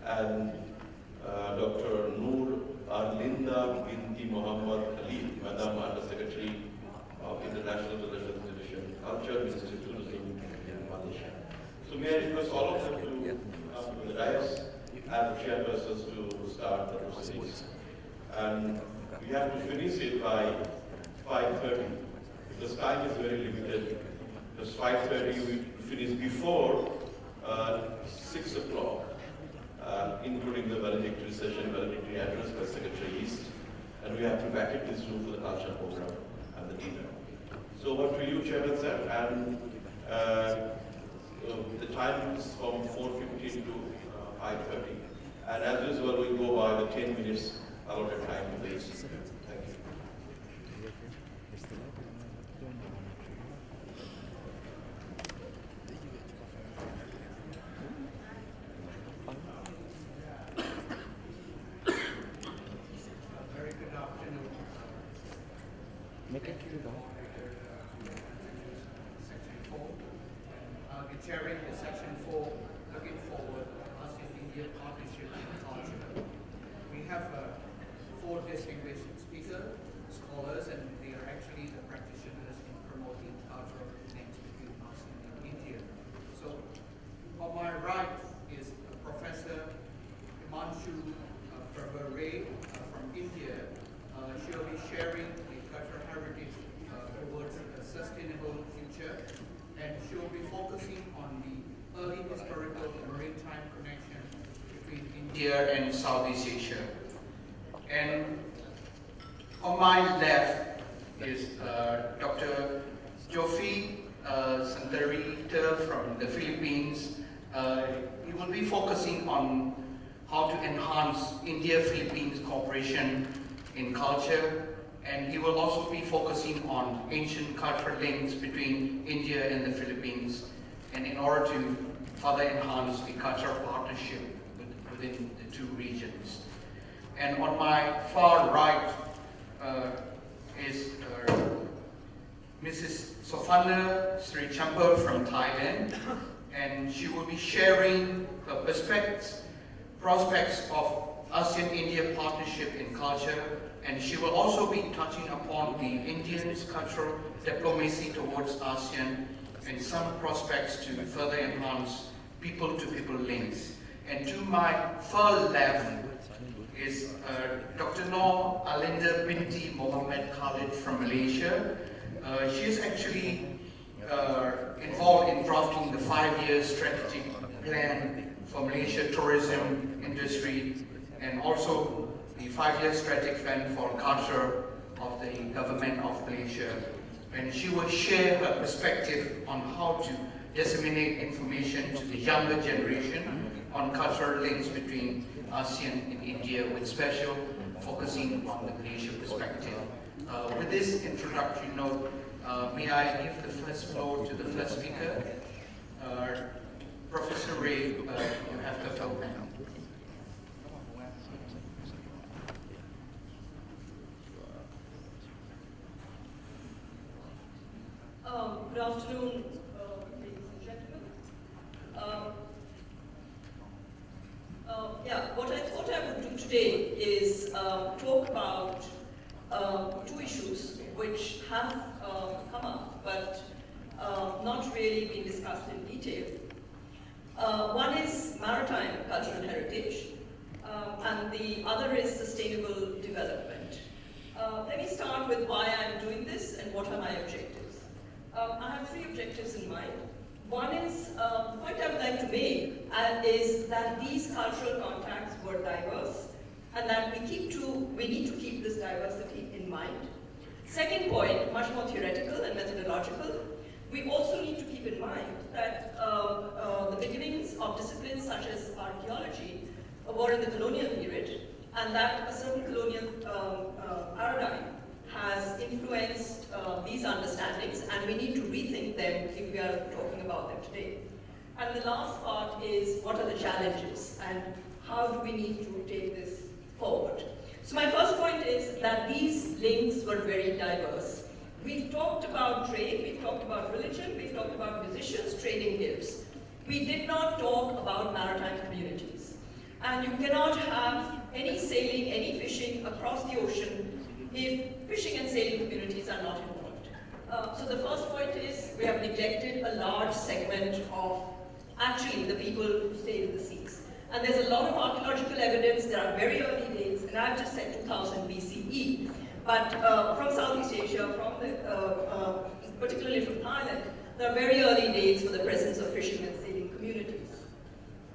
and Dr. Noor Arlinda Binti Muhammad Khalil, Madam Under Secretary of International Relations Division, Culture, Ministry of Tourism in Malaysia. So may I request all of them to come to the dais and the chairpersons to start the proceedings. And we have to finish it by 5:30. Because time is very limited. Because 5:30 we finish before 6 o'clock. Including the valedictory session, valedictory address by Secretary East, and we have to vacate this room for the culture program and the dinner. So over to you, Chairman sir, and the time is from 4:15 to 5:30, and as usual we'll go by the 10 minutes allotted time to the East. Thank you. I'll be chairing the Section 4, looking forward, ASEAN-India Partnership in Culture. We have 4 distinguished speakers, scholars, and they are actually the practitioners in promoting cultural links between ASEAN and India. So, on my right is Professor Himanshu Prabharay from India. She'll be sharing the cultural heritage towards a sustainable future, and she'll be focusing on the early historical maritime connection between India and Southeast Asia. And on my left is Dr. Jofi Santarita from the Philippines. He will be focusing on how to enhance India-Philippines cooperation in culture, and he will also be focusing on ancient cultural links between India and the Philippines, and in order to further enhance the cultural partnership within the 2 regions. And on my far right is Mrs. Sofana Sri Champa from Thailand, and she will be sharing her prospects of ASEAN-India partnership in culture, and she will also be touching upon the Indians' cultural diplomacy towards ASEAN and some prospects to further enhance people-to-people links. And to my far left is Dr. Noor Arlinda Binti Muhammad Khalid from Malaysia. She is actually involved in drafting the 5-year strategic plan for Malaysia tourism industry, and also the 5-year strategic plan for culture of the government of Malaysia. And she will share her perspective on how to disseminate information to the younger generation on cultural links between ASEAN and India, with special focusing on the Malaysia perspective. With this introductory note, may I give the first floor to the first speaker, Professor Ray. You have the floor. Good afternoon, ladies and gentlemen. What I thought I would do today is talk about 2 issues which have come up but not really been discussed in detail. One is maritime cultural heritage, and the other is sustainable development. Let me start with why I'm doing this and what are my objectives. I have 3 objectives in mind. One is, the point I would like to make is that these cultural contacts were diverse, and that we need to keep this diversity in mind. Second point, much more theoretical and methodological, we also need to keep in mind that the beginnings of disciplines such as archaeology were in the colonial period, and that a certain colonial paradigm has influenced these understandings, and we need to rethink them if we are talking about them today. And the last part is, what are the challenges and how do we need to take this forward? So my first point is that these links were very diverse. We've talked about trade, we've talked about religion, we've talked about musicians trading gifts. We did not talk about maritime communities. And you cannot have any sailing, any fishing across the ocean if fishing and sailing communities are not involved. So the first point is we have neglected a large segment of actually the people who stay in the seas. And there's a lot of archaeological evidence. There are very early dates, and I've just said 2000 BCE. But from Southeast Asia, particularly from Thailand, there are very early dates for the presence of fishing and sailing communities.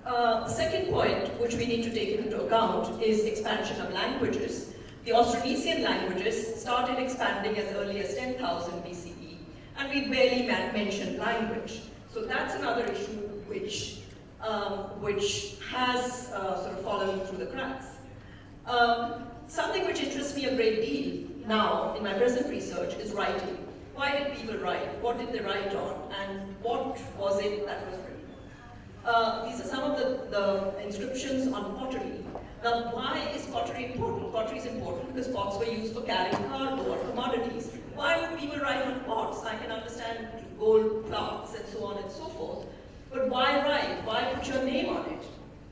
The second point, which we need to take into account, is expansion of languages. The Austronesian languages started expanding as early as 10,000 BCE, and we barely mentioned language. So that's another issue which has sort of fallen through the cracks. Something which interests me a great deal now in my present research is writing. Why did people write? What did they write on? And what was it that was written? These are some of the inscriptions on pottery. Now, why is pottery important? Pottery is important because pots were used for carrying cargo or commodities. Why would people write on pots? I can understand gold plaques and so on and so forth. But why write? Why put your name on it?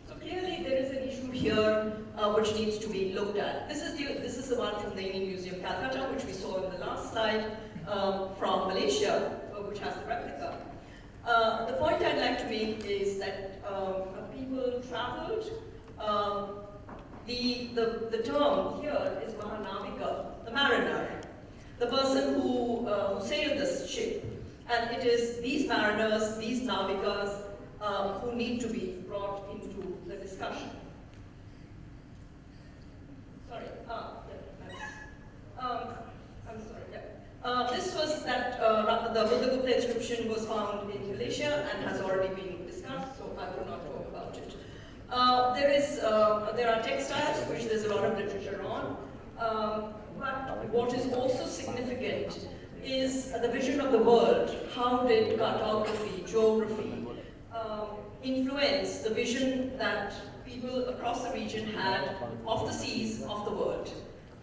So clearly there is an issue here which needs to be looked at. This is the one from the Indian Museum, Calcutta, which we saw in the last slide, from Malaysia, which has the replica. The point I'd like to make is that people traveled. The term here is Mahanavika, the mariner, the person who sailed this ship. And it is these mariners, these navikas, who need to be brought into the discussion. Sorry, I'm sorry, yeah. This was that the Buddhagupta inscription was found in Malaysia and has already been discussed, so I will not talk about it. There are textiles, which there's a lot of literature on, but what is also significant is the vision of the world. How did cartography, geography, influence the vision that people across the region had of the seas of the world?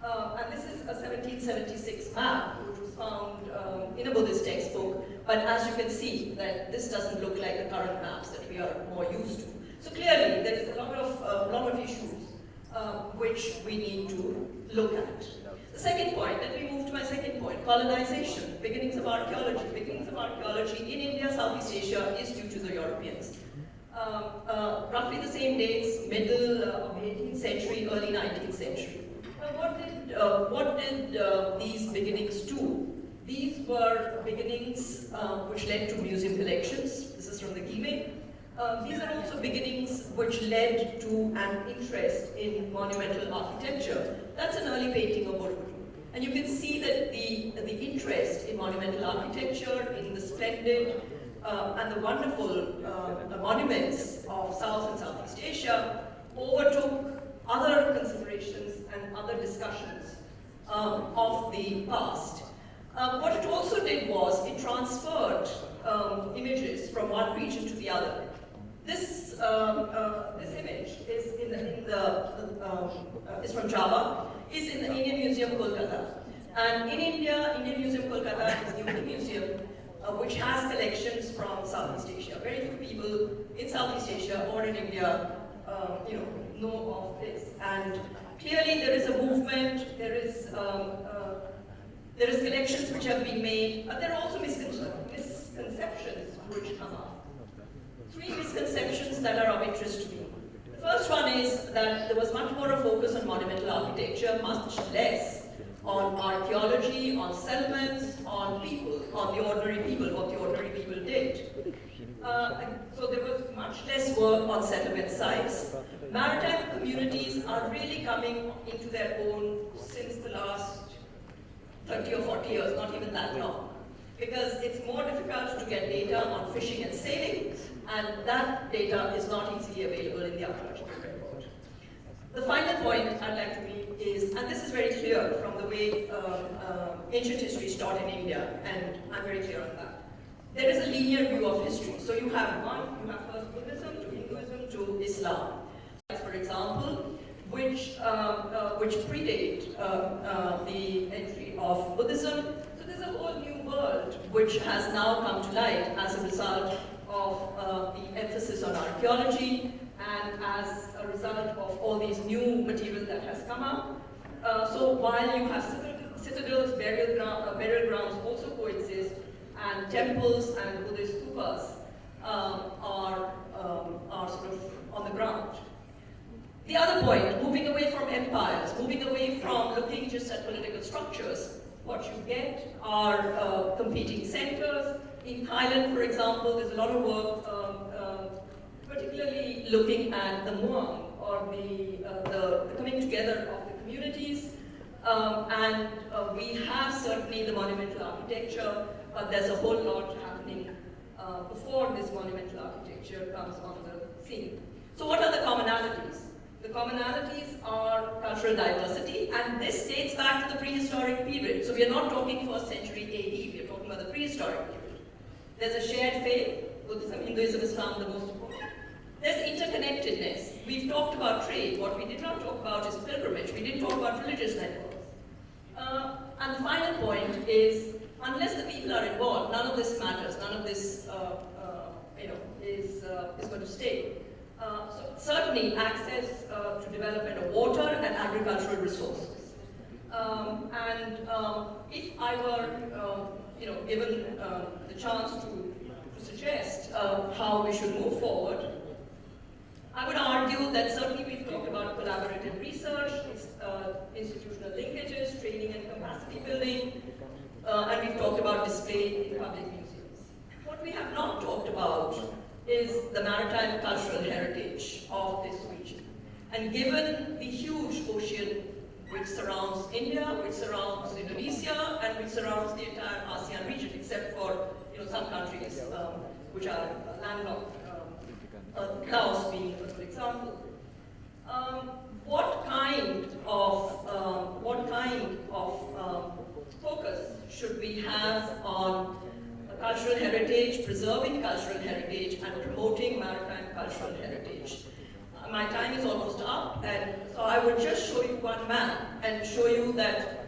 And this is a 1776 map, which was found in a Buddhist textbook, but as you can see, that this doesn't look like the current maps that we are more used to. So clearly, there is a lot of issues which we need to look at. The second point, let me move to my second point, colonization, beginnings of archaeology. Beginnings of archaeology in India, Southeast Asia is due to the Europeans. Roughly the same dates, middle of 18th century, early 19th century. Now what did these beginnings do? These were beginnings which led to museum collections. This is from the Gime. These are also beginnings which led to an interest in monumental architecture. That's an early painting of Borobudur. And you can see that the interest in monumental architecture, in the splendid and the wonderful monuments of South and Southeast Asia overtook other considerations and other discussions of the past. What it also did was it transferred images from one region to the other. This image is is from Java, is in the Indian Museum, Kolkata. And in India, Indian Museum, Kolkata is the only museum which has collections from Southeast Asia. Very few people in Southeast Asia or in India know of this. And clearly there is a movement, there is collections which have been made, but there are also misconceptions which come up. Three misconceptions that are of interest to me. The first one is that there was much more a focus on monumental architecture, much less on archaeology, on settlements, on people, on the ordinary people, what the ordinary people did. So there was much less work on settlement sites. Maritime communities are really coming into their own since the last 30 or 40 years, not even that long. Because it's more difficult to get data on fishing and sailing, and that data is not easily available in the archaeological record. The final point I'd like to make is, and this is very clear from the way ancient history is taught in India, and I'm very clear on that. There is a linear view of history. So you have first Buddhism to Hinduism to Islam. For example, which predate the entry of Buddhism. So there's a whole new world which has now come to light as a result of the emphasis on archaeology, and as a result of all these new material that has come up. So while you have citadels, burial grounds also coexist, and temples and Buddhist stupas are sort of on the ground. The other point, moving away from empires, moving away from looking just at political structures, what you get are competing centers. In Thailand, for example, there's a lot of work particularly looking at the muang, or the coming together of the communities. We have certainly the monumental architecture, but there's a whole lot happening before this monumental architecture comes on the scene. So what are the commonalities? The commonalities are cultural diversity, and this dates back to the prehistoric period. So we are not talking 1st century AD, we are talking about the prehistoric period. There's a shared faith, Buddhism, Hinduism, Islam, the most important. There's interconnectedness. We've talked about trade. What we did not talk about is pilgrimage. We didn't talk about religious networks. And the final point is, unless the people are involved, none of this matters. None of this is going to stay. So certainly access to development of water and agricultural resources. If I were given the chance to suggest how we should move forward, I would argue that certainly we've talked about collaborative research, institutional linkages, training and capacity building, and we've talked about display in public museums. What we have not talked about is the maritime cultural heritage of this region. And given the huge ocean which surrounds India, which surrounds Indonesia, and which surrounds the entire ASEAN region, except for some countries which are landlocked, Laos being a good example. What kind of focus should we have on cultural heritage, preserving cultural heritage, and promoting maritime cultural heritage? My time is almost up, and so I would just show you one map and show you that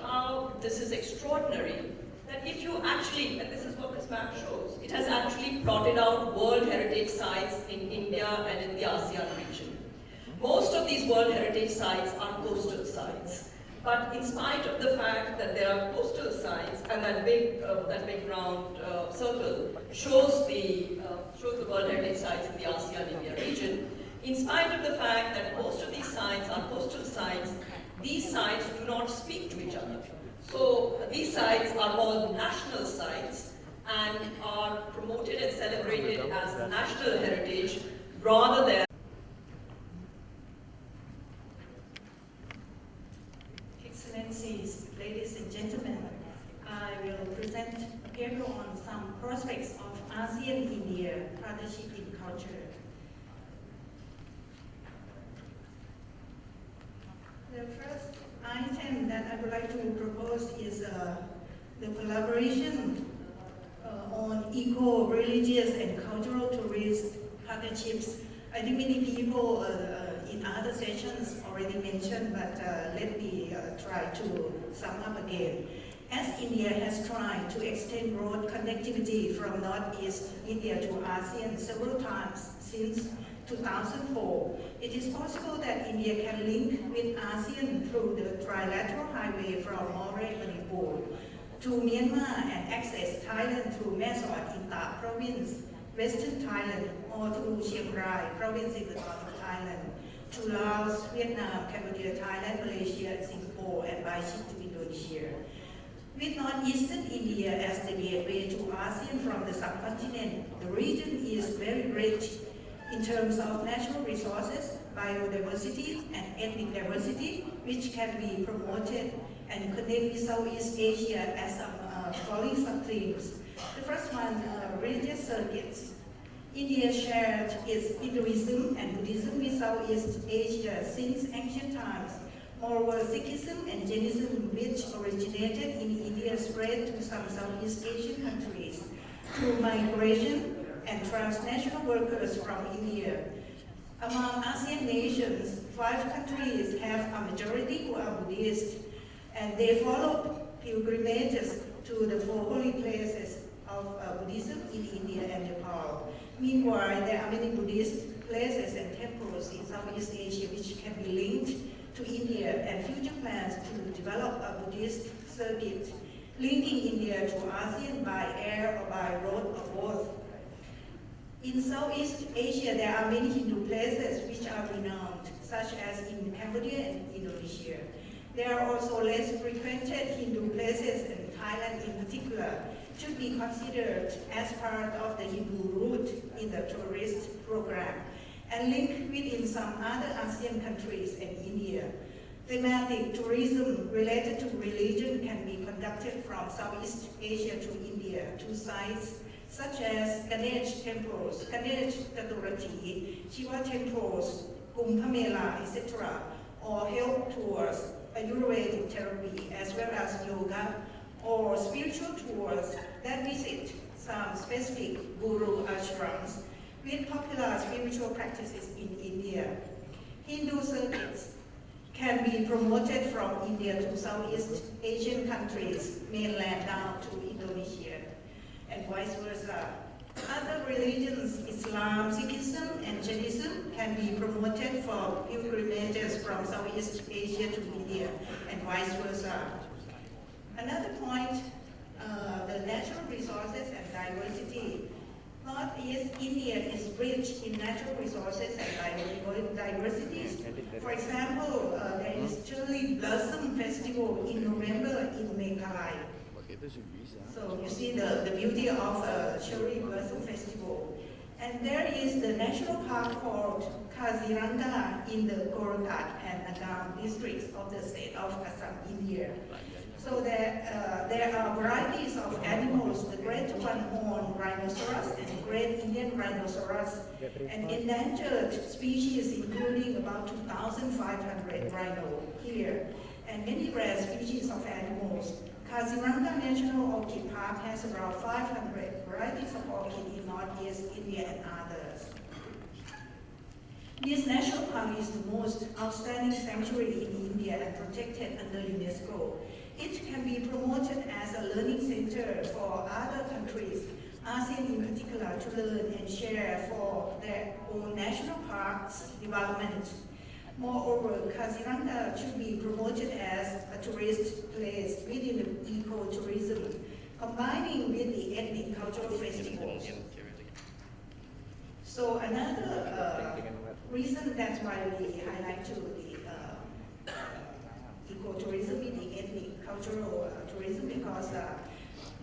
how this is extraordinary. That if you actually, and this is what this map shows, it has actually plotted out World Heritage Sites in India and in the ASEAN region. Most of these World Heritage Sites are coastal sites. But in spite of the fact that there are coastal sites, and that big round circle shows the World Heritage Sites in the ASEAN-India region, in spite of the fact that most of these sites are coastal sites, these sites do not speak to each other. So these sites are all national sites and are promoted and celebrated as national heritage rather than Excellencies, ladies and gentlemen, I will present a paper on some prospects of ASEAN-India partnership in culture. The first item that I would like to propose is the collaboration on eco-religious and cultural tourist partnerships. I think many people in other sessions already mentioned, but let me try to sum up again. As India has tried to extend road connectivity from Northeast India to ASEAN several times since 2004, it is possible that India can link with ASEAN through the trilateral highway from Moreh, Manipur to Myanmar and access Thailand through Mae Sot in Tak province, Western Thailand, or through Chiang Rai province in the north of Thailand, to Laos, Vietnam, Cambodia, Thailand, Malaysia, and Singapore, and by ship to Indonesia. With northeastern India as the gateway to ASEAN from the subcontinent, the region is very rich in terms of natural resources, biodiversity, and ethnic diversity, which can be promoted and connect with Southeast Asia as some following sub-themes. The first one, religious circuits. India shared its Hinduism and Buddhism with Southeast Asia since ancient times. Moreover, Sikhism and Jainism, which originated in India, spread to some Southeast Asian countries through migration and transnational workers from India. Among ASEAN nations, 5 countries have a majority who are Buddhist, and they follow pilgrimages to the 4 holy places of Buddhism in India and Nepal. Meanwhile, there are many Buddhists places and temples in Southeast Asia which can be linked to India, and future plans to develop a Buddhist circuit linking India to ASEAN by air or by road or both. In Southeast Asia, there are many Hindu places which are renowned, such as in Cambodia and Indonesia. There are also less frequented Hindu places, and Thailand in particular should be considered as part of the Hindu route in the tourist program, and linked within some other ASEAN countries and India. Thematic tourism related to religion can be conducted from Southeast Asia to India to sites such as Ganesh temples, Ganesh Chaturthi, Shiva temples, Kumbh Mela, etc., or health tours, Ayurvedic therapy, as well as yoga, or spiritual tours that visit some specific guru ashrams with popular spiritual practices in India. Hindu circuits can be promoted from India to Southeast Asian countries, mainland down to Indonesia, and vice versa. Other religions, Islam, Sikhism, and Jainism, can be promoted for pilgrimages from Southeast Asia to India, and vice versa. Another point, the natural resources and diversity. Northeast India is rich in natural resources and diversities. For example, there is Cherry Blossom Festival in November in Meghalaya. So you see the beauty of Cherry Blossom Festival. And there is the national park called Kaziranga in the Golaghat and Nagam districts of the state of Assam, India. So there are varieties of animals, the great one-horned rhinoceros and great Indian rhinoceros, and endangered species including about 2,500 rhino here, and many rare species of animals. Kaziranga National Orchid Park has around 500 varieties of orchid in Northeast India and others. This national park is the most outstanding sanctuary in India and protected under UNESCO. It can be promoted as a learning center for other countries, ASEAN in particular, to learn and share for their own national parks development. Moreover, Kaziranga should be promoted as a tourist place within the eco-tourism, combining with the ethnic cultural festivals. So another reason that's why we highlight to the eco-tourism in the ethnic cultural tourism, because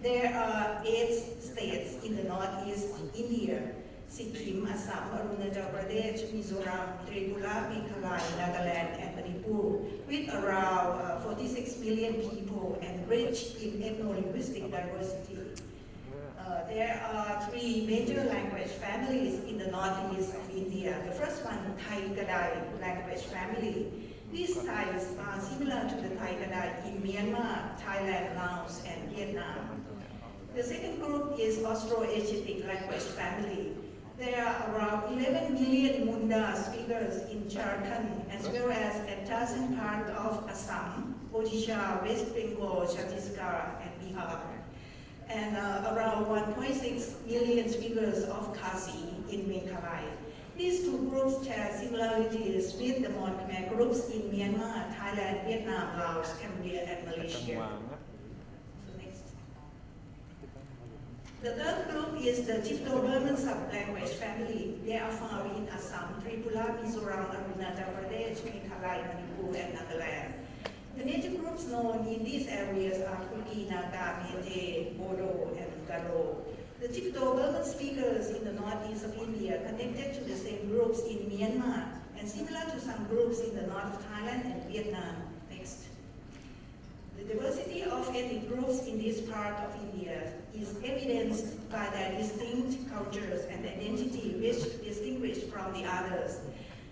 there are 8 states in the Northeast India: Sikkim, Assam, Arunachal Pradesh, Mizoram, Tripura, Meghalaya, Nagaland, and Manipur, with around 46 million people and rich in ethno-linguistic diversity. There are 3 major language families in the northeast of India. The first one, Thai Kadai language family. These Thais are similar to the Thai Kadai in Myanmar, Thailand, Laos, and Vietnam. The second group is Austro-Asiatic language family. There are around 11 million Munda speakers in Jharkhand, as well as a dozen parts of Assam, Odisha, West Bengal, Chhattisgarh, and Bihar. And around 1.6 million speakers of Khasi in Meghalaya. These 2 groups share similarities with the Mon Khmer groups in Myanmar, Thailand, Vietnam, Laos, Cambodia, and Malaysia. The third group is the Tibeto-Burman sub-language family. They are found in Assam, Tripura, Mizoram, Arunachal Pradesh, Meghalaya, Manipur, and Nagaland. The native groups known in these areas are Kuki, Naga, Meitei, Bodo, and Garo. The Tibeto-Burman speakers in the northeast of India connected to the same groups in Myanmar and similar to some groups in the north of Thailand and Vietnam. Next. The diversity of ethnic groups in this part of India is evidenced by their distinct cultures and identity which distinguish from the others.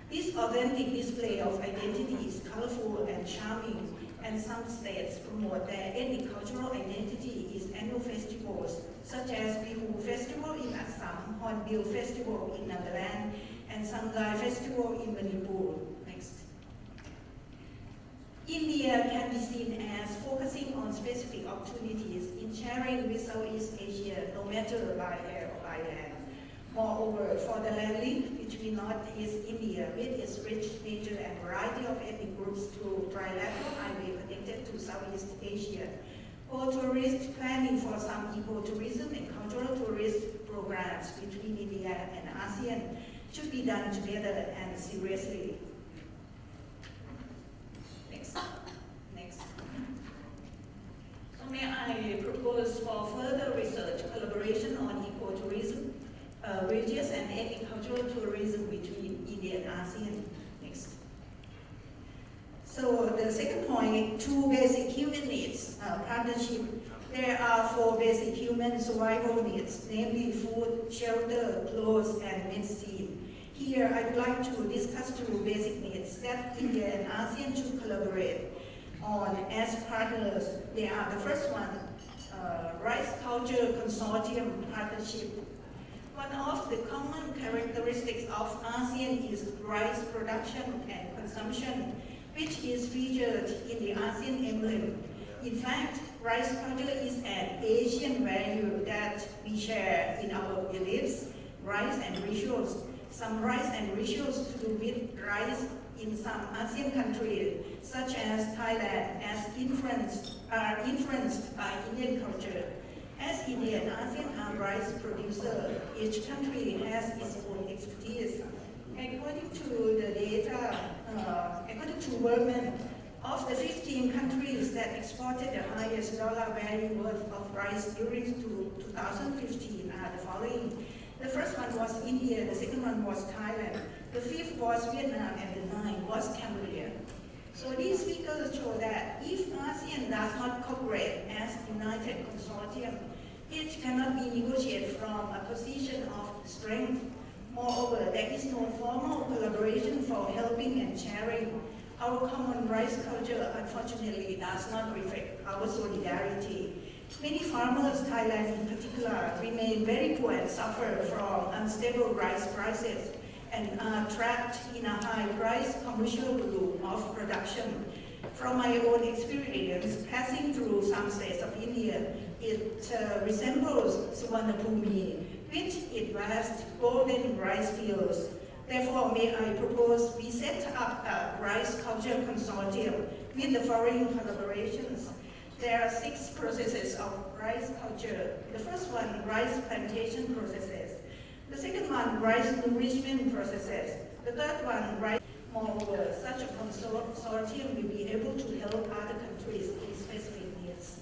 This authentic display of identity is colorful and charming, and some states promote their ethnic cultural identity in annual festivals, such as Bihu Festival in Assam, Hornbill Festival in Nagaland, and Sangai Festival in Manipur. Next. India can be seen as focusing on specific opportunities in sharing with Southeast Asia, no matter by air or by land. Moreover, for the land link between Northeast India with its rich nature and variety of ethnic groups to trilateral highway connected to Southeast Asia. For tourist planning for some ecotourism and cultural tourist programs between India and ASEAN should be done together and seriously. Next. So may I propose for further research collaboration on ecotourism, religious and ethnic cultural tourism between India and ASEAN. Next. So the second point, 2 basic human needs partnership. There are 4 basic human survival needs, namely food, shelter, clothes, and medicine. Here, I would like to discuss 2 basic needs that India and ASEAN should collaborate on as partners. They are the first one, Rice Culture Consortium Partnership. One of the common characteristics of ASEAN is rice production and consumption, which is featured in the ASEAN emblem. In fact, rice culture is an Asian value that we share in our beliefs, rice and rituals. Some rice and rituals to do with rice in some ASEAN countries, such as Thailand, are influenced by Indian culture. As India and ASEAN are rice producers, each country has its own expertise. According to the data, according to Workman, of the 15 countries that exported the highest dollar value worth of rice during 2015 are the following. The first one was India, the second one was Thailand, the 5th was Vietnam, and the 9th was Cambodia. So these figures show that if ASEAN does not cooperate as united consortium, it cannot be negotiated from a position of strength. Moreover, there is no formal collaboration for helping and sharing. Our common rice culture, unfortunately, does not reflect our solidarity. Many farmers, Thailand in particular, remain very poor and suffer from unstable rice prices and are trapped in a high-price commercial loop of production. From my own experience, passing through some states of India, it resembles Suvarnabhumi, with its vast golden rice fields. Therefore, may I propose we set up a rice culture consortium with the following collaborations. There are 6 processes of rice culture. The first one, rice plantation processes. The second one, rice nourishment processes. The third one, rice. Moreover, such a consortium will be able to help other countries with specific needs.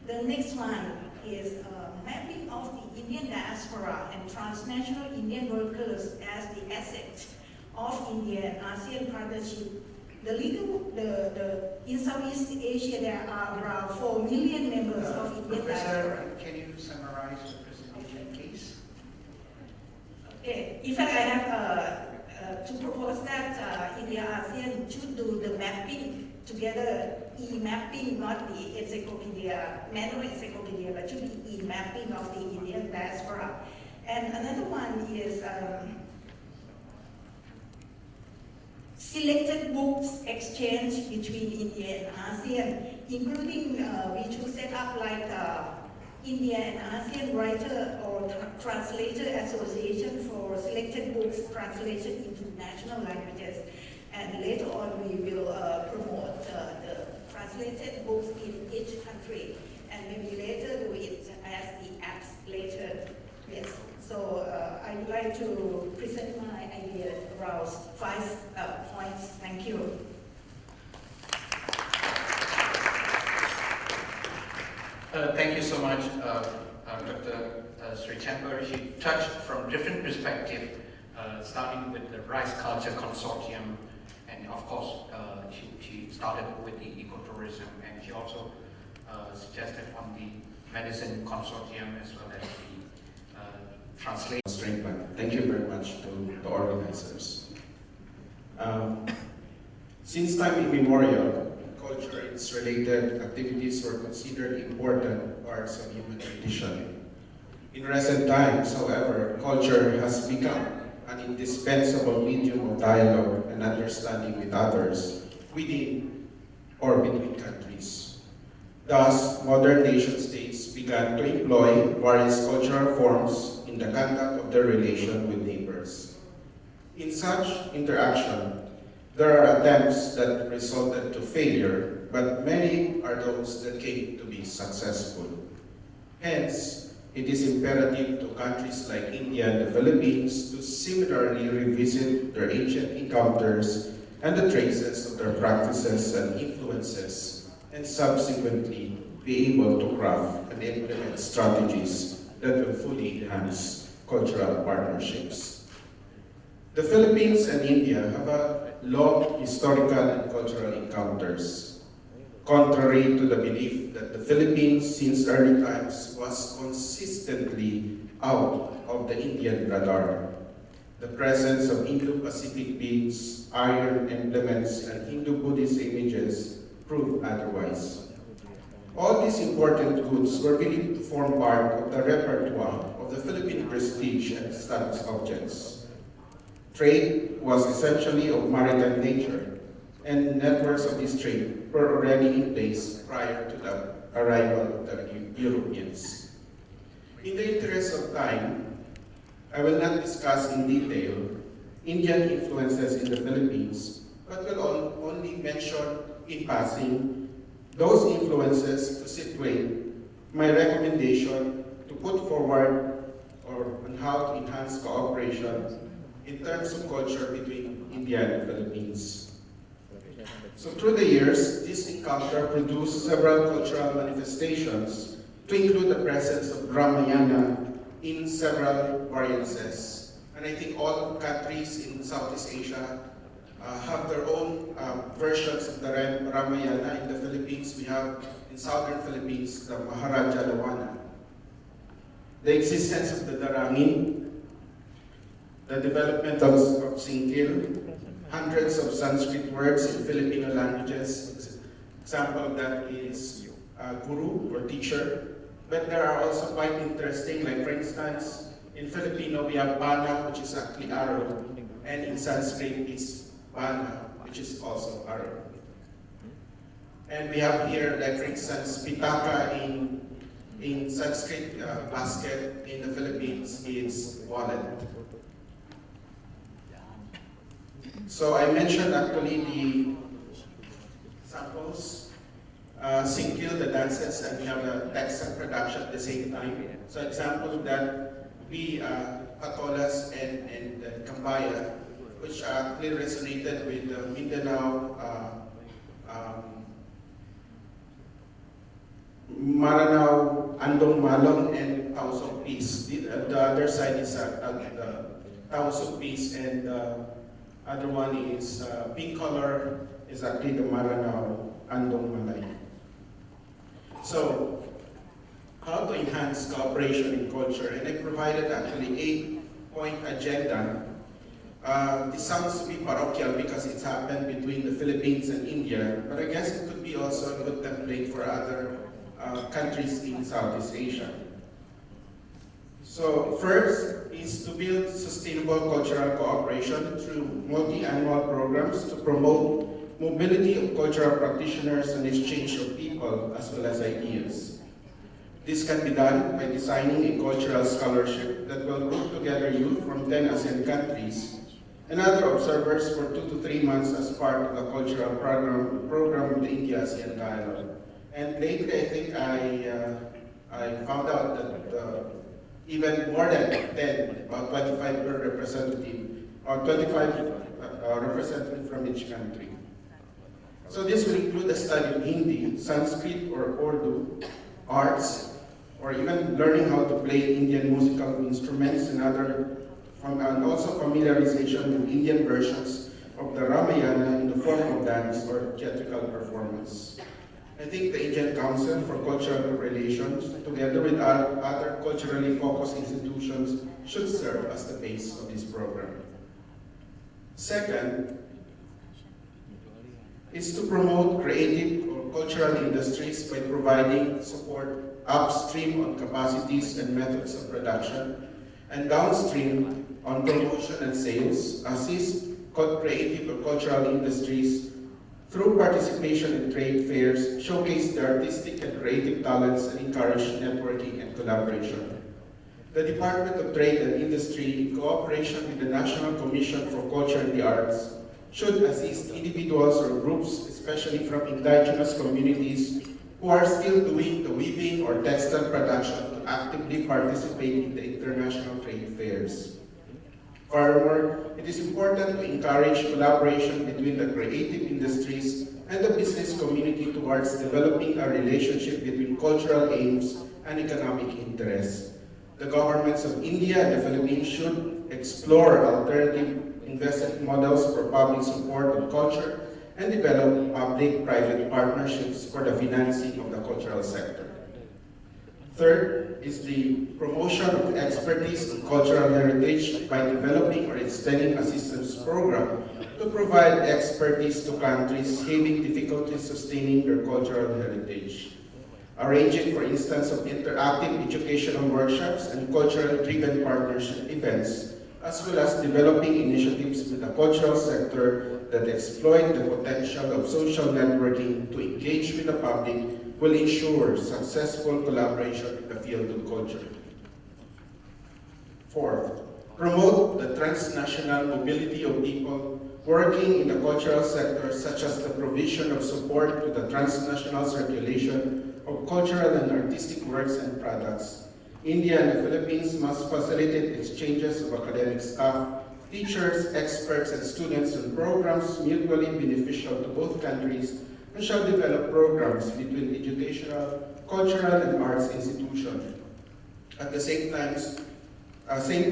The next one is mapping of the Indian diaspora and transnational Indian workers as the asset of India and ASEAN partnership. In Southeast Asia, there are around 4 million members of Indian diaspora. Can you summarize the presentation, please? Okay. In fact, I have to propose that India ASEAN should do the mapping together, e-mapping, not the encyclopedia, manual encyclopedia, but should be e-mapping of the Indian diaspora. And another one is selected books exchange between India and ASEAN, including we should set up like India and ASEAN Writer or Translator Association for selected books translation into national languages. And later on we will promote the translated books in each country, and maybe later do it as the apps later. Yes. So I would like to present my idea around 5 points. Thank you. Thank you so much, Dr. Sri Chamber. She touched from different perspectives, starting with the Rice Culture Consortium, and of course, she started with the ecotourism, and she also suggested on the medicine consortium as well as the translation. Strength plan. Thank you very much to the organizers. Since time immemorial, culture and its related activities were considered important parts of human tradition. In recent times, however, culture has become an indispensable medium of dialogue and understanding with others, within or between countries. Thus, modern nation-states began to employ various cultural forms in the conduct of their relation with neighbors. In such interaction, there are attempts that resulted to failure, but many are those that came to be successful. Hence, it is imperative to countries like India and the Philippines to similarly revisit their ancient encounters and the traces of their practices and influences, and subsequently be able to craft and implement strategies that will fully enhance cultural partnerships. The Philippines and India have a long historical and cultural encounters. Contrary to the belief that the Philippines since early times was consistently out of the Indian radar, the presence of Indo-Pacific beads, iron implements, and Hindu-Buddhist images prove otherwise. All these important goods were believed to form part of the repertoire of the Philippine prestige and status objects. Trade was essentially of maritime nature, and networks of this trade were already in place prior to the arrival of the Europeans. In the interest of time, I will not discuss in detail Indian influences in the Philippines, but will only mention in passing those influences to situate my recommendation to put forward on how to enhance cooperation in terms of culture between India and the Philippines. So through the years, this encounter produced several cultural manifestations to include the presence of Ramayana in several variances. And I think all countries in Southeast Asia have their own versions of the Ramayana. In the Philippines, we have, in southern Philippines, the Maharaja Lawana. The existence of the Darangin, the development of Singkil, hundreds of Sanskrit words in Filipino languages. Example of that is guru or teacher. But there are also quite interesting, like for instance, in Filipino we have bana, which is actually arrow, and in Sanskrit it's bana, which is also arrow. And we have here, like for instance, pitaka in Sanskrit, basket, in the Philippines is wallet. So I mentioned actually the samples, Singkil, the dances, and we have a textile production at the same time. So example of that be patolas and kambaya, which clearly resonated with Mindanao, Maranao, Andong Malong, and Tausok Peace. The other side is the Tausok Peace, and the other one is pink color is actually the Maranao Andong Malay. So, how to enhance cooperation in culture? And I provided actually 8-point agenda. This sounds to be parochial because it's happened between the Philippines and India, but I guess it could be also a good template for other countries in Southeast Asia. So first is to build sustainable cultural cooperation through multi-annual programs to promote mobility of cultural practitioners and exchange of people as well as ideas. This can be done by designing a cultural scholarship that will group together youth from 10 ASEAN countries and other observers for 2 to 3 months as part of the cultural program of the India-ASEAN Dialogue. And lately, I think I found out that even more than 10, about 25 per representative, or 25 representatives from each country. So this will include the study of Hindi, Sanskrit, or Urdu, arts, or even learning how to play Indian musical instruments and also familiarization with Indian versions of the Ramayana in the form of dance or theatrical performance. I think the Indian Council for Cultural Relations, together with other culturally focused institutions, should serve as the base of this program. Second, is to promote creative or cultural industries by providing support upstream on capacities and methods of production, and downstream on promotion and sales, assist creative or cultural industries through participation in trade fairs, showcase their artistic and creative talents, and encourage networking and collaboration. the Department of Trade and Industry, in cooperation with the National Commission for Culture and the Arts, should assist individuals or groups, especially from indigenous communities, who are still doing the weaving or textile production to actively participate in the international trade fairs. Furthermore, it is important to encourage collaboration between the creative industries and the business community towards developing a relationship between cultural aims and economic interests. The governments of India and the Philippines should explore alternative investment models for public support of culture and develop public-private partnerships for the financing of the cultural sector. Third is the promotion of expertise in cultural heritage by developing or extending assistance program to provide expertise to countries having difficulty sustaining their cultural heritage. Arranging, for instance, of interactive educational workshops and cultural-driven partnership events, as well as developing initiatives with the cultural sector that exploit the potential of social networking to engage with the public will ensure successful collaboration in the field of culture. Fourth, promote the transnational mobility of people working in the cultural sector, such as the provision of support to the transnational circulation of cultural and artistic works and products. India and the Philippines must facilitate exchanges of academic staff, teachers, experts, and students on programs mutually beneficial to both countries, and shall develop programs between educational, cultural, and arts institutions. At the same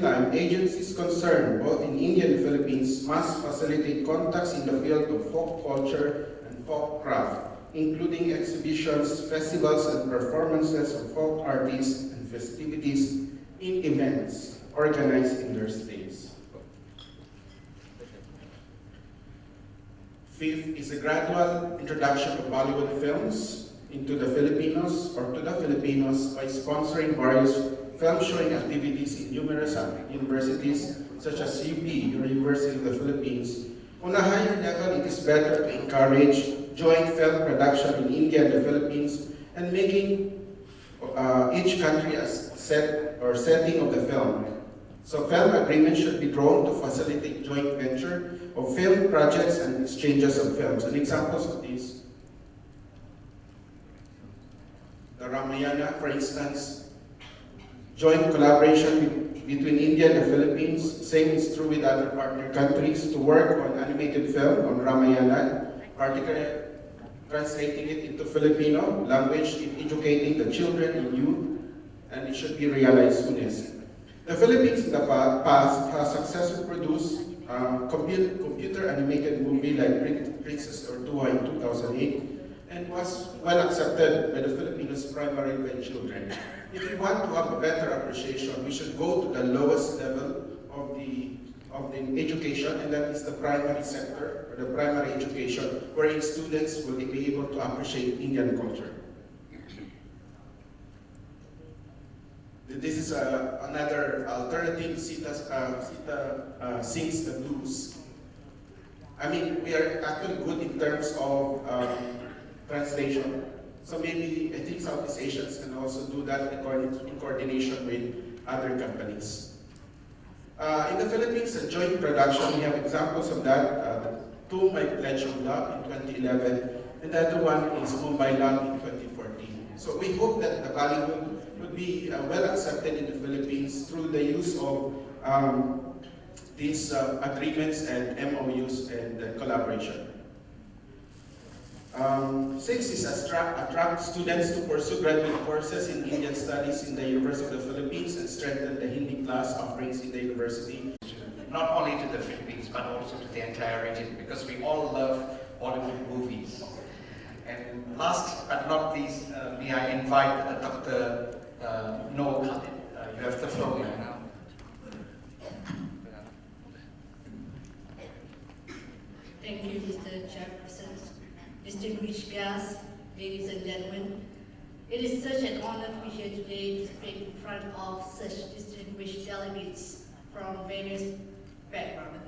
time, agencies concerned both in India and the Philippines must facilitate contacts in the field of folk culture and folk craft, including exhibitions, festivals, and performances of folk artists and festivities in events organized in their states. Fifth is a gradual introduction of Bollywood films into the Filipinos or to the Filipinos by sponsoring various film showing activities in numerous universities such as UP, University of the Philippines. On a higher level, it is better to encourage joint film production in India and the Philippines and making each country a setting of the film. So film agreements should be drawn to facilitate joint venture of film projects and exchanges of films. And examples of these, the Ramayana, for instance, joint collaboration between India and the Philippines. Same is true with other partner countries to work on animated film on Ramayana, particularly translating it into Filipino language, in educating the children and youth, and it should be realized soonest. The Philippines in the past has successfully produced computer animated movie like Princess Ortua in 2008 and was well accepted by the Filipinos primarily by children. If we want to have a better appreciation, we should go to the lowest level of the education, and that is the primary sector, or the primary education, wherein students will be able to appreciate Indian culture. This is another alternative. Sita sings the blues. I mean, we are actually good in terms of translation. So maybe I think Southeast Asians can also do that in coordination with other companies. In the Philippines, a joint production, we have examples of that. Two, My Pledge of Love in 2011, and the other one is Mumbai Love in 2014. So we hope that the Bollywood would be well accepted in the Philippines through the use of these agreements and MOUs and collaboration. Six is attract students to pursue graduate courses in Indian studies in the University of the Philippines and strengthen the Hindi class offerings in the university. Not only to the Philippines, but also to the entire region, because we all love Bollywood movies. And last but not least, may I invite Dr. Noor Khalid. You have the floor now. Thank you, Mr. Chairperson. Distinguished guests, ladies and gentlemen, it is such an honor to be here today to speak in front of such distinguished delegates from various backgrounds.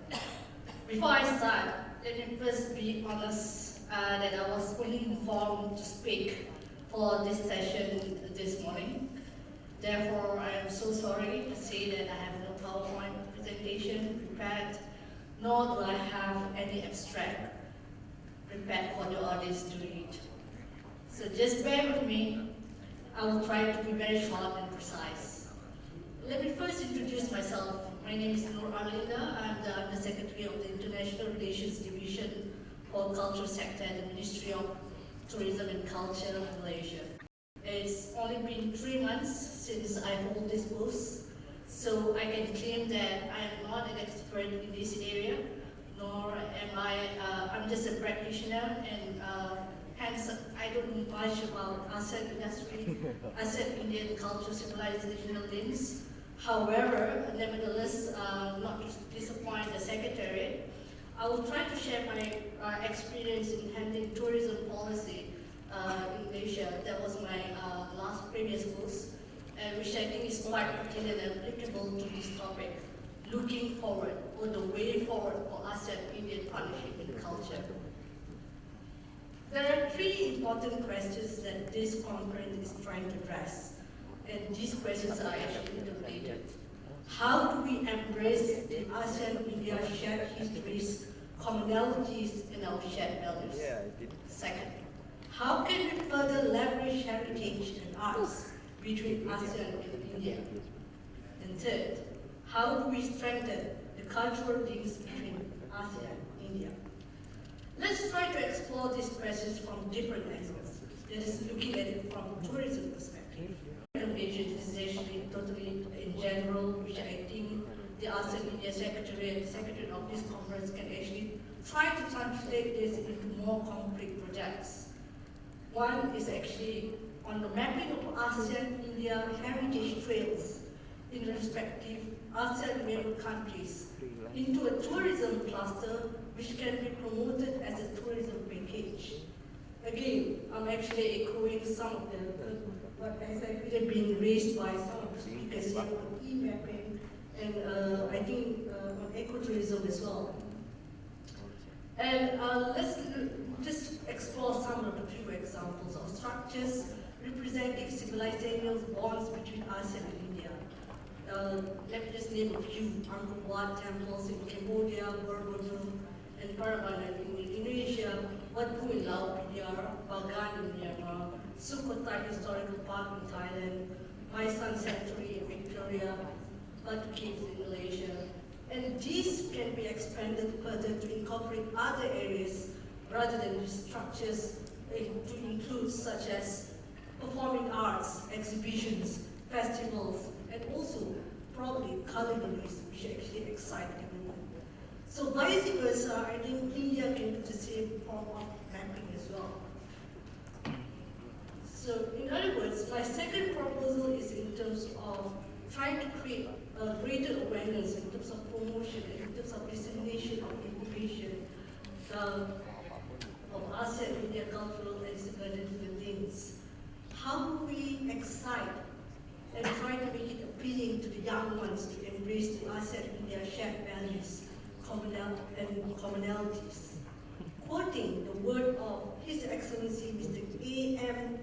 Before I start, let me first be honest that I was fully informed to speak for this session this morning. Therefore, I am so sorry to say that I have no PowerPoint presentation prepared, nor do I have any abstract prepared for the audience to read. So just bear with me. I will try to be very short and precise. Let me first introduce myself. My name is Noor Arlinda. I'm the Undersecretary of the International Relations Division for Culture Sector at the Ministry of Tourism and Culture of Malaysia. It's only been 3 months since I hold this post, so I can claim that I am not an expert in this area, nor am I'm just a practitioner, and hence I don't know much about ASEAN industry, ASEAN Indian culture, civilizational links. However, nevertheless, not to disappoint the Secretary, I will try to share my experience in handling tourism policy in Malaysia. That was my previous post, which I think is quite pertinent and applicable to this topic, looking forward, or the way forward for ASEAN-Indian partnership in culture. There are 3 important questions that this conference is trying to address, and these questions are actually interrelated. How do we embrace the ASEAN-India shared histories, commonalities, and our shared values? Second, how can we further leverage heritage and arts between ASEAN and India? And third, how do we strengthen the cultural links between ASEAN and India? Let's try to explore these questions from different angles. That is, looking at it from a tourism perspective. Recommendations is actually totally in general, which I think the ASEAN India Secretary and the Secretary of this conference can actually try to translate this into more concrete projects. One is actually on the mapping of ASEAN-India heritage trails in respective ASEAN member countries into a tourism cluster which can be promoted as a tourism package. Again, I'm actually echoing some of what has actually been raised by some of the speakers here on e-mapping and I think on ecotourism as well. And let's just explore some of the few examples of structures representing civilizational bonds between ASEAN and India. Let me just name a few: Angkor Wat temples in Cambodia, Borobudur and Prambanan in Indonesia, Wat Phu in Laos, Bagan in Myanmar, Sukhothai Historical Park in Thailand, My Sun Sanctuary in Victoria, Batu Caves in Malaysia. And these can be expanded further to incorporate other areas rather than structures to include such as performing arts, exhibitions, festivals, and also probably culinaries, which actually excite everyone. So vice versa, I think India can do the same form of mapping as well. So in other words, my second proposal is in terms of trying to create a greater awareness in terms of promotion and in terms of dissemination of information of ASEAN India cultural and civilizational links. How do we excite and try to make it appealing to the young ones to embrace the ASEAN India shared values and commonalities? Quoting the word of His Excellency Mr. A.M.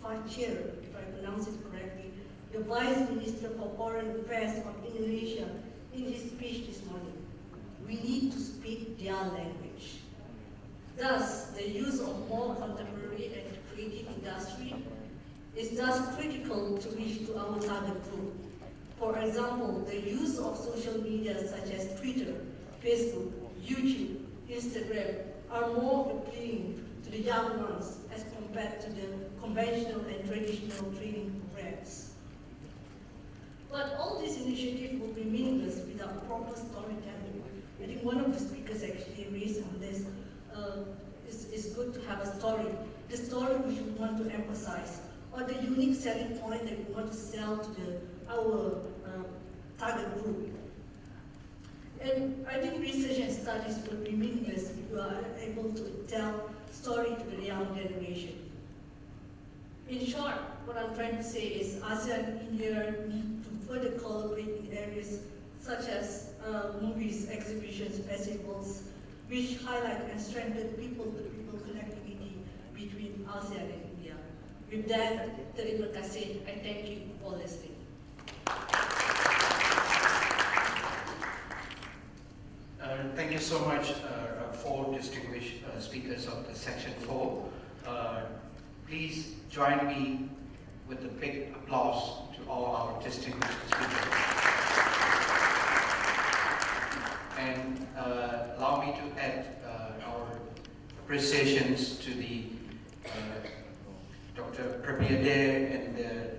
Fachir, if I pronounce it correctly, the Vice Minister for Foreign Affairs of Indonesia, in his speech this morning, we need to speak their language. Thus, the use of more contemporary and creative industry is thus critical to reach to our target group. For example, the use of social media such as Twitter, Facebook, YouTube, Instagram are more appealing to the young ones as compared to the conventional and traditional training programs. But all these initiatives will be meaningless without proper storytelling. I think one of the speakers actually raised on this, it's good to have a story. The story which we want to emphasize, or the unique selling point that we want to sell to our target group. And I think research and studies will be meaningless if you are able to tell story to the young generation. In short, what I'm trying to say is ASEAN India need to further collaborate in areas such as movies, exhibitions, festivals, which highlight and strengthen people-to-people connectivity between ASEAN and India. With that, terima kasih. I thank you for listening. Thank you so much, four distinguished speakers of the Section 4. Please join me with a big applause to all our distinguished speakers. And allow me to add our appreciations to the Dr. Prabyade and the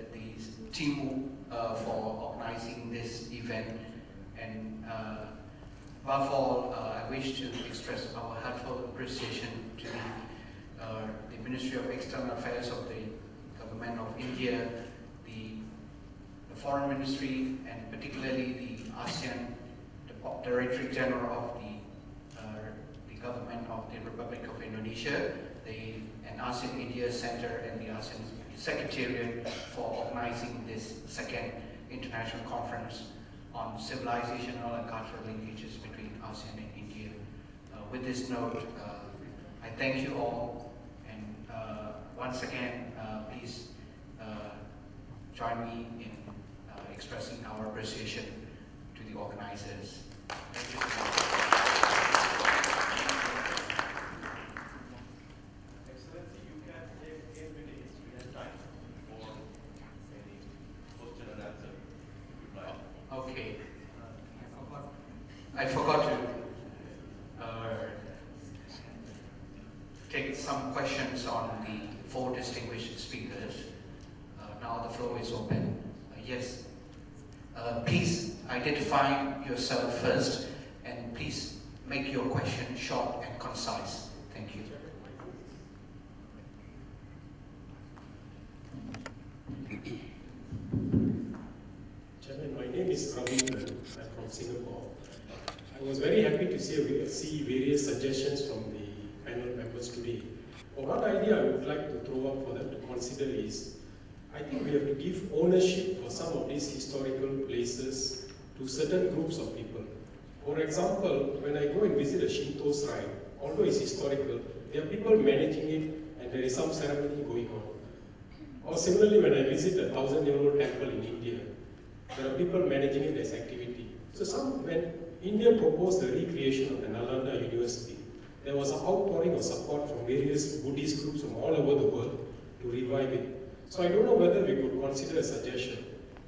team for organizing this event. And above all, I wish to express our heartfelt appreciation to the Ministry of External Affairs of the Government of India, the Foreign Ministry, and particularly the ASEAN Directorate General of the Government of the Republic of Indonesia, and ASEAN India Center, and the ASEAN Secretariat for organizing this second international conference on civilizational and cultural linkages between ASEAN and India. With this note, I thank you all, and once again, please join me in expressing our appreciation to the organizers. Thank you so much. Excellency, you can take 10 minutes. We have time for any question and answer. Goodbye. Okay. I forgot to take some questions on the four distinguished speakers. Now the floor is open. Yes. Please identify yourself first, and please make your question short and concise. Thank you. Chairman, my name is Ravi. I'm from Singapore. I was very happy to see various suggestions from the panel members today. But one idea I would like to throw up for them to consider is, I think we have to give ownership for some of these historical places to certain groups of people. For example, when I go and visit a Shinto shrine, although it's historical, there are people managing it and there is some ceremony going on. Or similarly, when I visit a 1,000-year-old temple in India, there are people managing it as activity. So when India proposed the recreation of the Nalanda University, there was an outpouring of support from various Buddhist groups from all over the world to revive it. So I don't know whether we could consider a suggestion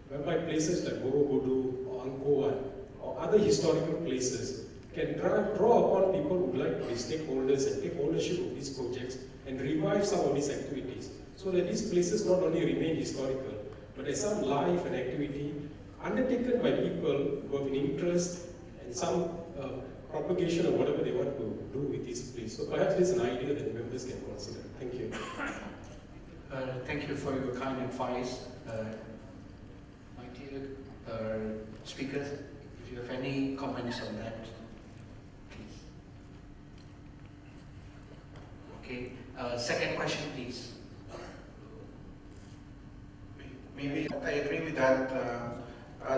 whereby places like Borobudur or Angkor Wat or other historical places can draw upon people who would like to be stakeholders and take ownership of these projects and revive some of these activities, so that these places not only remain historical, but there's some life and activity undertaken by people who have an interest and some propagation of whatever they want to do with this place. So perhaps this is an idea that members can consider. Thank you. Thank you for your kind advice. My dear speakers, if you have any comments on that, please. Okay. Second question, please. Maybe I agree with that.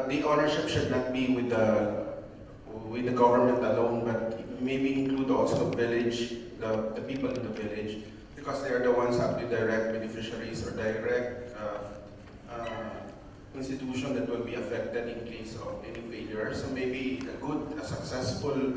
The ownership should not be with the government alone, but maybe include also the village, the people in the village, because they are the ones that will be direct beneficiaries or direct institution that will be affected in case of any failure. So maybe a successful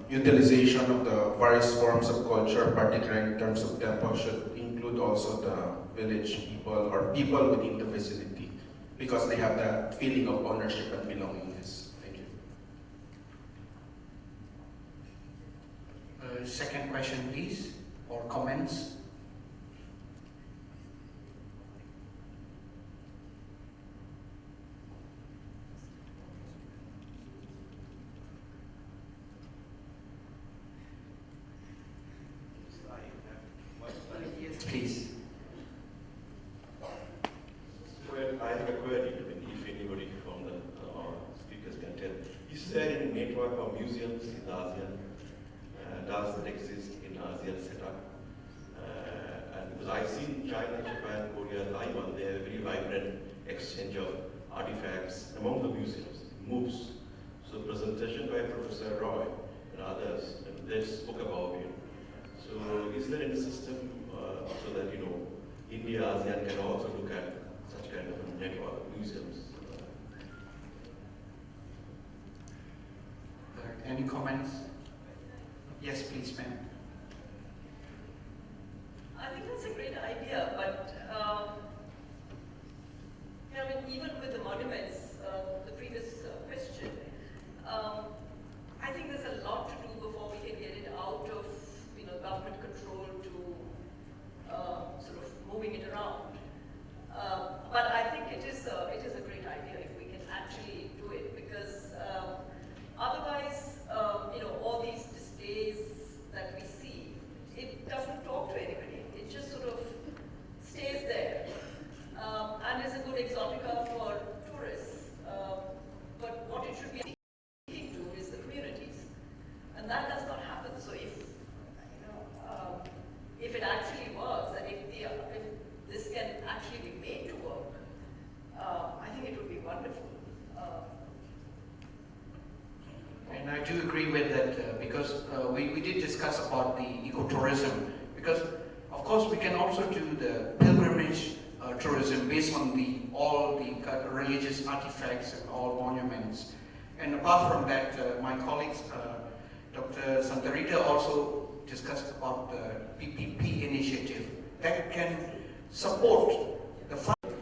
utilization of the various forms of culture, particularly in terms of temple, should include also the village people or people within the vicinity, because they have that feeling of ownership and belongingness. Thank you. Second question, please, or comments? Please. Well, I have a query, if anybody from the speakers can tell. Is there any network of museums in ASEAN? Does that exist in ASEAN setup? And because I've seen China, Japan, Korea, Taiwan, they have a very vibrant exchange of artifacts among the museums, moves. So presentation by Professor Roy and others, and they spoke about it. So is there any system so that, India, ASEAN can also look at such kind of a network of museums. Any comments? Yes, please, ma'am. I think that's a great idea, but I mean, even with the monuments, the previous question, I think there's a lot to do before we can get it out of government control to sort of moving it around. But I think it is a great idea if we can actually do it, because otherwise, all these displays that we see, it doesn't talk to anybody. It just sort of stays there, and is a good exotica for tourists. But what it should be speaking to is the communities, and that does not happen. So if it actually works, and if this can actually be made to work, I think it would be wonderful. And I do agree with that because we did discuss about the ecotourism, because of course we can also do the pilgrimage tourism based on all the religious artifacts and all monuments. And apart from that, my colleagues, Dr. Santarita also discussed about the PPP initiative that can support the fund.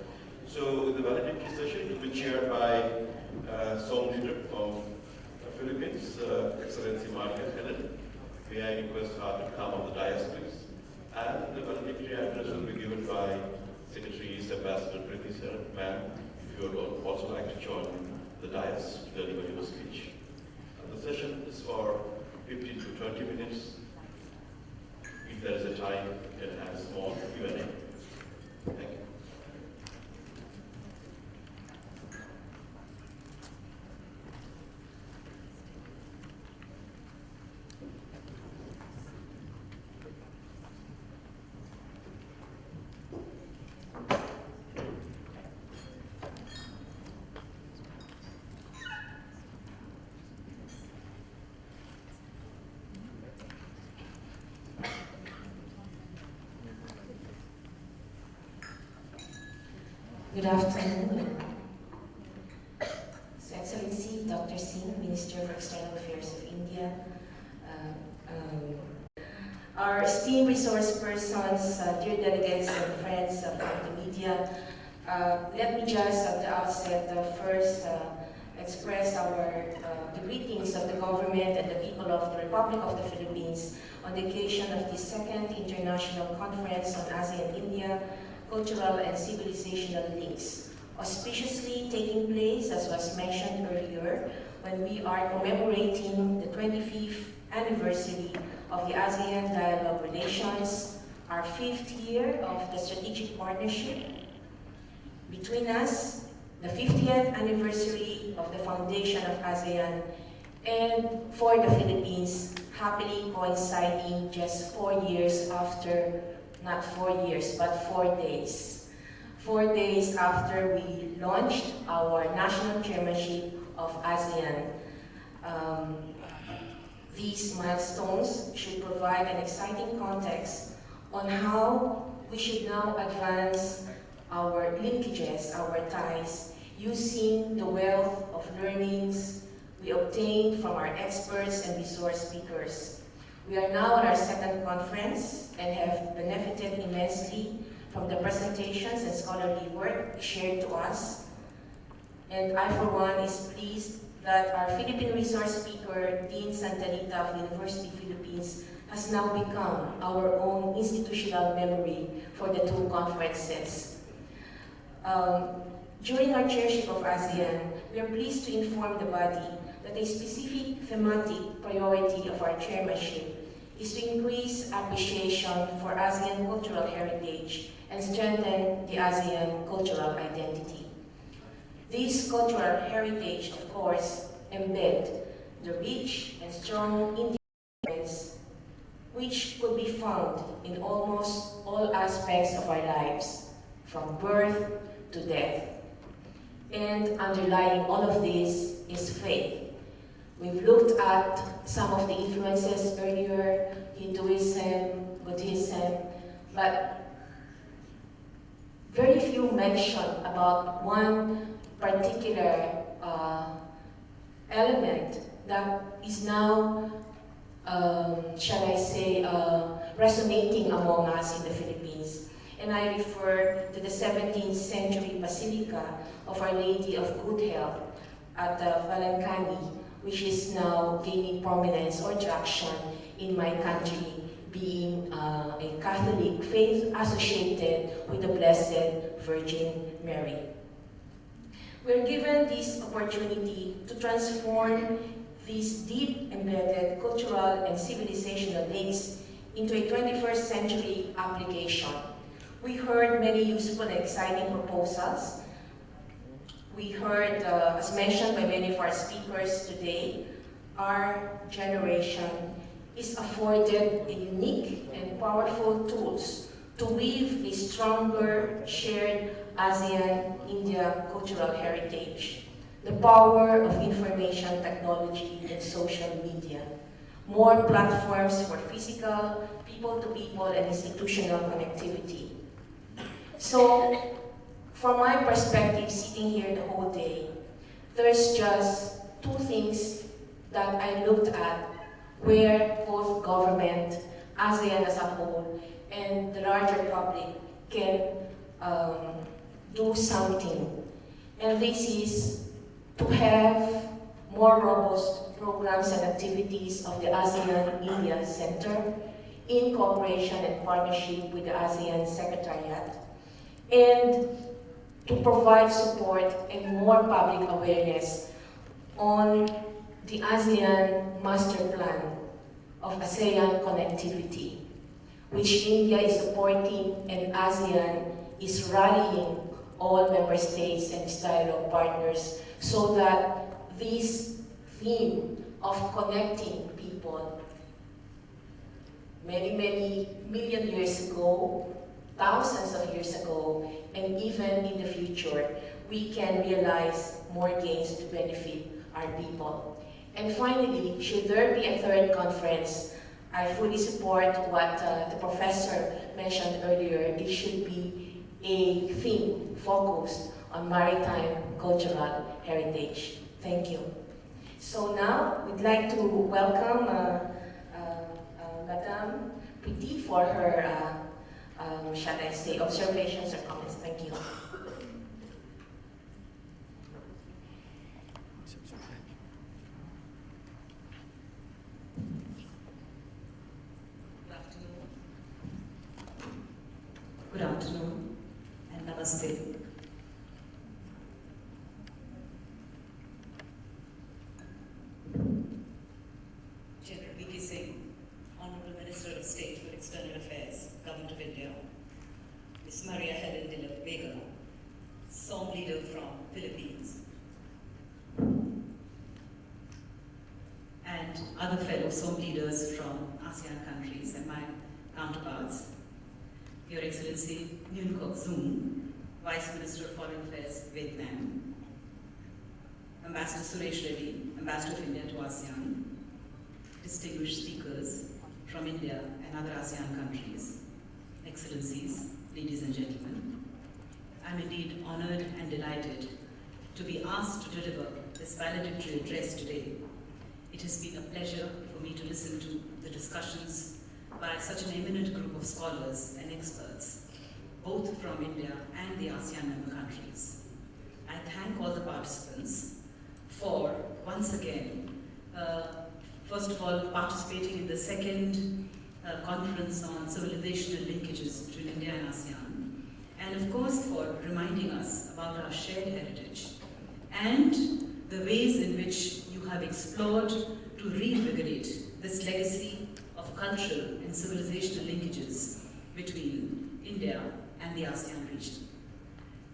So the valedictory session will be chaired by Song Leader from Philippines, Excellency Maria Helen. May I request her to come on the dais, please. And the valedictory address will be given by Secretary East Ambassador Priti Sir. Ma'am, if you would also like to join the dais to deliver your speech. And the session is for 15 to 20 minutes. If there is a time, you can have a small Q&A. Thank you. Good afternoon. His Excellency Dr. Singh, Minister for External Affairs of India, our esteemed resource persons, dear delegates and friends from the media, let me just at the outset first express the greetings of the government and the people of the Republic of the Philippines on the occasion of the second International Conference on ASEAN-India Cultural and Civilizational Links, auspiciously taking place, as was mentioned earlier, when we are commemorating the 25th anniversary of the ASEAN Dialogue Relations, our 5th year of the strategic partnership between us, the 50th anniversary of the foundation of ASEAN, and for the Philippines, happily coinciding just 4 years after, not 4 years, but 4 days. 4 days after we launched our national chairmanship of ASEAN. These milestones should provide an exciting context on how we should now advance our linkages, our ties, using the wealth of learnings we obtained from our experts and resource speakers. We are now at our second conference and have benefited immensely from the presentations and scholarly work shared to us. And I, for one, is pleased that our Philippine resource speaker, Dean Santarita of the University of Philippines, has now become our own institutional memory for the 2 conferences. During our chairship of ASEAN, we are pleased to inform the body that a specific thematic priority of our chairmanship is to increase appreciation for ASEAN cultural heritage and strengthen the ASEAN cultural identity. This cultural heritage, of course, embed the rich and strong Indian influence which could be found in almost all aspects of our lives, from birth to death. And underlying all of this is faith. We've looked at some of the influences earlier, Hinduism, Buddhism, but very few mention about one particular element that is now, shall I say, resonating among us in the Philippines. And I refer to the 17th century Basilica of Our Lady of Good Health at Valancani, which is now gaining prominence or traction in my country, being a Catholic faith associated with the Blessed Virgin Mary. We're given this opportunity to transform these deep embedded cultural and civilizational links into a 21st century application. We heard many useful and exciting proposals. We heard, as mentioned by many of our speakers today, our generation is afforded a unique and powerful tools to weave a stronger shared ASEAN-India cultural heritage, the power of information technology and social media, more platforms for physical, people-to-people, and institutional connectivity. So, from my perspective, sitting here the whole day, there's just two things that I looked at where both government, ASEAN as a whole, and the larger public can do something. And this is to have more robust programs and activities of the ASEAN-India Center in cooperation and partnership with the ASEAN Secretariat, and to provide support and more public awareness on the ASEAN Master Plan of ASEAN connectivity, which India is supporting and ASEAN is rallying all member states and its dialogue partners so that this theme of connecting people many million years ago, thousands of years ago, and even in the future, we can realize more gains to benefit our people. And finally, should there be a third conference, I fully support what the professor mentioned earlier. It should be a theme focused on maritime cultural heritage. Thank you. So now, we'd like to welcome Madame Priti for her, shall I say, observations or comments. Thank you. Good afternoon and namaste. General V.K. Singh, Honorable Minister of State for External Affairs, Government of India, Ms. Maria Helen de la Vega, SOM leader from Philippines, and other fellow SOM leaders from ASEAN countries and my counterparts, Your Excellency Nguyen Kok Zoom, Vice Minister of Foreign Affairs, Vietnam, Ambassador Suresh Reddy, Ambassador of India to ASEAN, distinguished speakers from India and other ASEAN countries, Excellencies, ladies and gentlemen. I'm indeed honored and delighted to be asked to deliver this valedictory address today. It has been a pleasure for me to listen to the discussions by such an eminent group of scholars and experts, both from India and the ASEAN member countries. I thank all the participants for, once again, first of all, participating in the second conference on civilizational linkages between India and ASEAN, and of course for reminding us about our shared heritage and the ways in which you have explored to reinvigorate this legacy of cultural and civilizational linkages between India and the ASEAN region.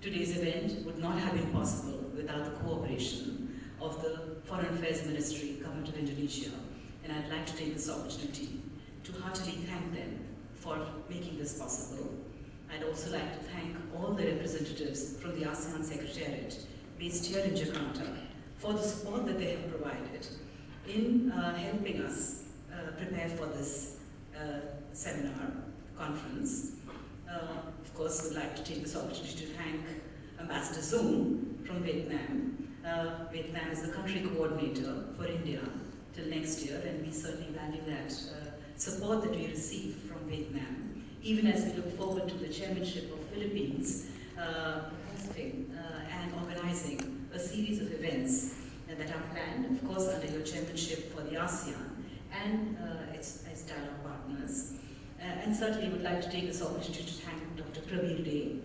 Today's event would not have been possible without the cooperation of the Foreign Affairs Ministry, Government of Indonesia, and I'd like to take this opportunity to heartily thank them for making this possible. I'd also like to thank all the representatives from the ASEAN Secretariat based here in Jakarta for the support that they have provided in helping us prepare for this seminar, conference. Of course, would like to take this opportunity to thank Ambassador Zoom from Vietnam. Vietnam is the country coordinator for India till next year, and we certainly value that support that we receive from Vietnam, even as we look forward to the chairmanship of Philippines hosting and organizing a series of events that are planned, of course, under your chairmanship for the ASEAN and its dialogue partners. And certainly would like to take this opportunity to thank Dr. Pravir Dey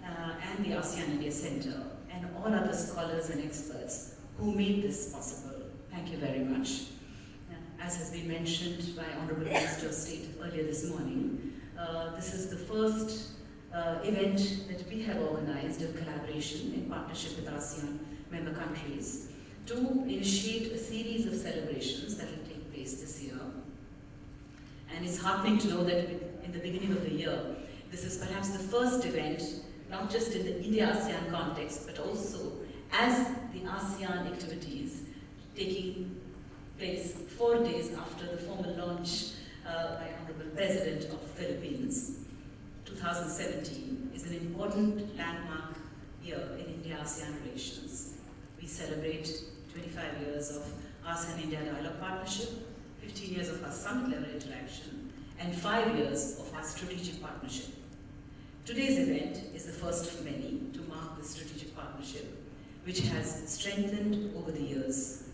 and the ASEAN India Center and all other scholars and experts who made this possible. Thank you very much. As has been mentioned by Honorable Minister of State earlier this morning, this is the first event that we have organized in collaboration in partnership with ASEAN member countries to initiate a series of celebrations that will take place this year. And it's heartening to know that in the beginning of the year, this is perhaps the first event, not just in the India-ASEAN context, but also as the ASEAN activities taking place 4 days after the formal launch by Honorable President of the Philippines. 2017 is an important landmark year in India-ASEAN relations. We celebrate 25 years of ASEAN-India dialogue partnership, 15 years of our summit-level interaction, and 5 years of our strategic partnership. Today's event is the first of many to mark the strategic partnership, which has strengthened over the years.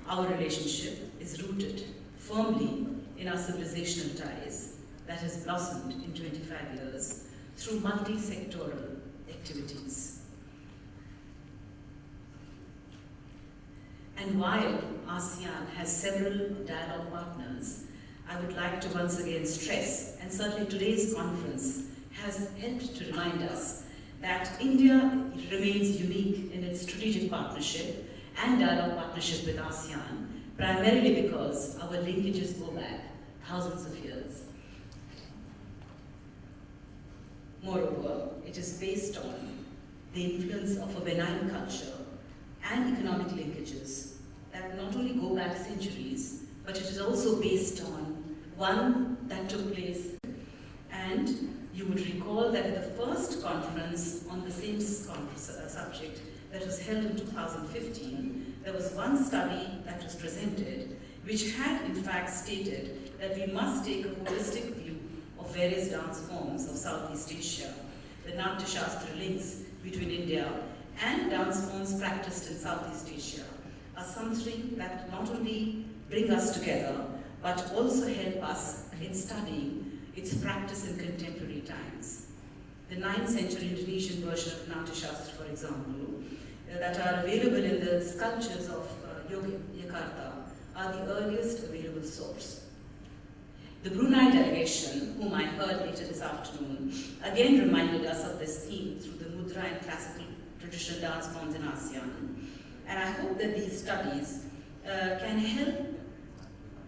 Our relationship is rooted firmly in our civilizational ties that has blossomed in 25 years through multi-sectoral activities. And while ASEAN has several dialogue partners, I would like to once again stress, and certainly today's conference has helped to remind us, that India remains unique in its strategic partnership and dialogue partnership with ASEAN, primarily because our linkages go back thousands of years. Moreover, it is based on the influence of a benign culture and economic linkages that not only go back centuries, but it is also based on one that took place. And you would recall that at the first conference on the same subject that was held in 2015, there was one study that was presented which had in fact stated that we must take a holistic view of various dance forms of Southeast Asia. The Natya Shastra links between India and dance forms practiced in Southeast Asia are something that not only bring us together, but also help us in studying its practice in contemporary times. The 9th century Indonesian version of Natya Shastra, for example, that are available in the sculptures of Yogyakarta are the earliest available source. The Brunei delegation, whom I heard later this afternoon, again reminded us of this theme through the mudra and classical traditional dance forms in ASEAN. And I hope that these studies can help